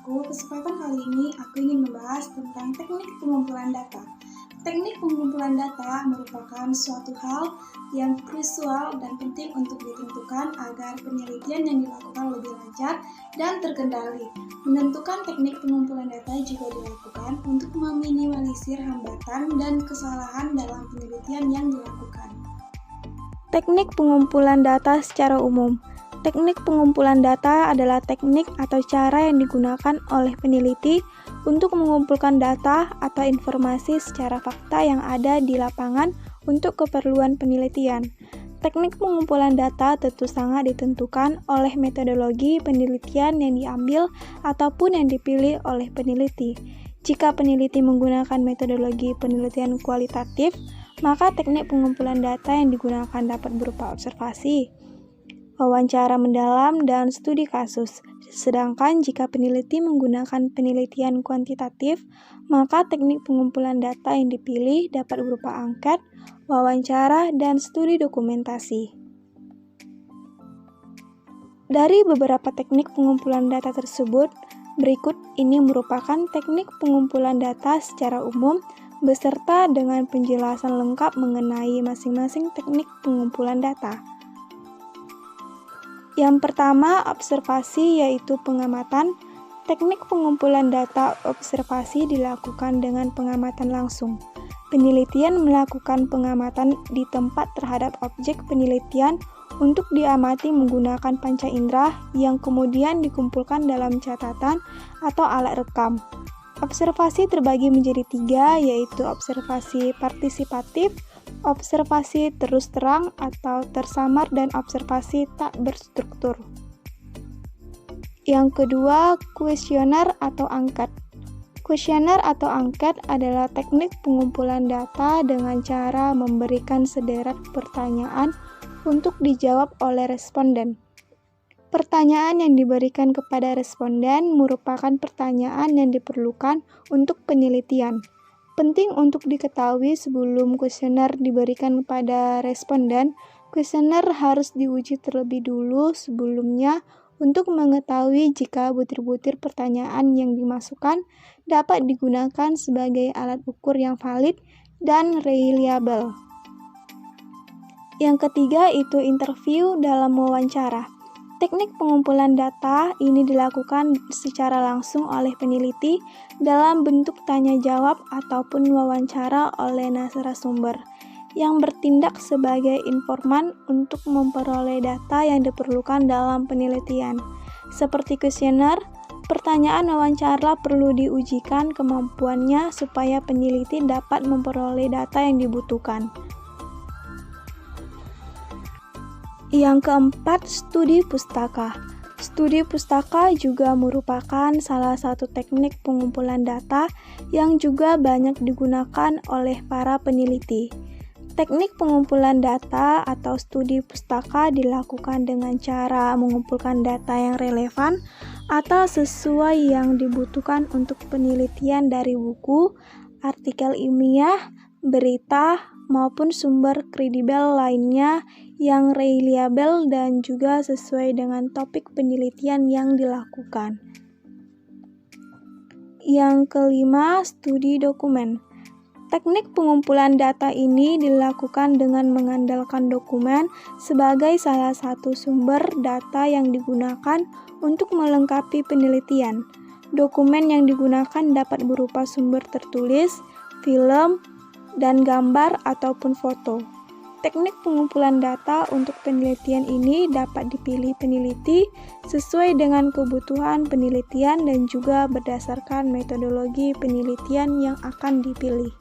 Kesempatan kali ini aku ingin membahas tentang teknik pengumpulan data. Teknik pengumpulan data merupakan suatu hal yang krusial dan penting untuk ditentukan agar penelitian yang dilakukan lebih lancar dan terkendali. Menentukan teknik pengumpulan data juga dilakukan untuk meminimalisir hambatan dan kesalahan dalam penelitian yang dilakukan. Teknik pengumpulan data secara umum. Teknik pengumpulan data adalah teknik atau cara yang digunakan oleh peneliti untuk mengumpulkan data atau informasi secara fakta yang ada di lapangan untuk keperluan penelitian. Teknik pengumpulan data tentu sangat ditentukan oleh metodologi penelitian yang diambil ataupun yang dipilih oleh peneliti. Jika peneliti menggunakan metodologi penelitian kualitatif, maka teknik pengumpulan data yang digunakan dapat berupa observasi, wawancara mendalam, dan studi kasus. Sedangkan jika peneliti menggunakan penelitian kuantitatif, maka teknik pengumpulan data yang dipilih dapat berupa angket, wawancara, dan studi dokumentasi. Dari beberapa teknik pengumpulan data tersebut, berikut ini merupakan teknik pengumpulan data secara umum beserta dengan penjelasan lengkap mengenai masing-masing teknik pengumpulan data. Yang pertama, observasi, yaitu pengamatan. Teknik pengumpulan data observasi dilakukan dengan pengamatan langsung. Penelitian melakukan pengamatan di tempat terhadap objek penelitian untuk diamati menggunakan panca indera yang kemudian dikumpulkan dalam catatan atau alat rekam. Observasi terbagi menjadi 3, yaitu observasi partisipatif, observasi terus terang atau tersamar, dan observasi tak berstruktur. Yang kedua, kuesioner atau angket. Kuesioner atau angket adalah teknik pengumpulan data dengan cara memberikan sederet pertanyaan untuk dijawab oleh responden. Pertanyaan yang diberikan kepada responden merupakan pertanyaan yang diperlukan untuk penelitian. Penting untuk diketahui sebelum kuesioner diberikan kepada responden, kuesioner harus diuji terlebih dulu sebelumnya untuk mengetahui jika butir-butir pertanyaan yang dimasukkan dapat digunakan sebagai alat ukur yang valid dan reliable. Yang ketiga itu interview dalam wawancara. Teknik pengumpulan data ini dilakukan secara langsung oleh peneliti dalam bentuk tanya jawab ataupun wawancara oleh narasumber yang bertindak sebagai informan untuk memperoleh data yang diperlukan dalam penelitian. Seperti kuesioner, pertanyaan wawancara perlu diujikan kemampuannya supaya peneliti dapat memperoleh data yang dibutuhkan. Yang keempat, studi pustaka. Studi pustaka juga merupakan salah satu teknik pengumpulan data yang juga banyak digunakan oleh para peneliti. Teknik pengumpulan data atau studi pustaka dilakukan dengan cara mengumpulkan data yang relevan atau sesuai yang dibutuhkan untuk penelitian dari buku, artikel ilmiah, berita, maupun sumber kredibel lainnya yang reliable dan juga sesuai dengan topik penelitian yang dilakukan. Yang kelima, studi dokumen. Teknik pengumpulan data ini dilakukan dengan mengandalkan dokumen sebagai salah satu sumber data yang digunakan untuk melengkapi penelitian. Dokumen yang digunakan dapat berupa sumber tertulis, film, dan gambar ataupun foto. Teknik pengumpulan data untuk penelitian ini dapat dipilih peneliti sesuai dengan kebutuhan penelitian dan juga berdasarkan metodologi penelitian yang akan dipilih.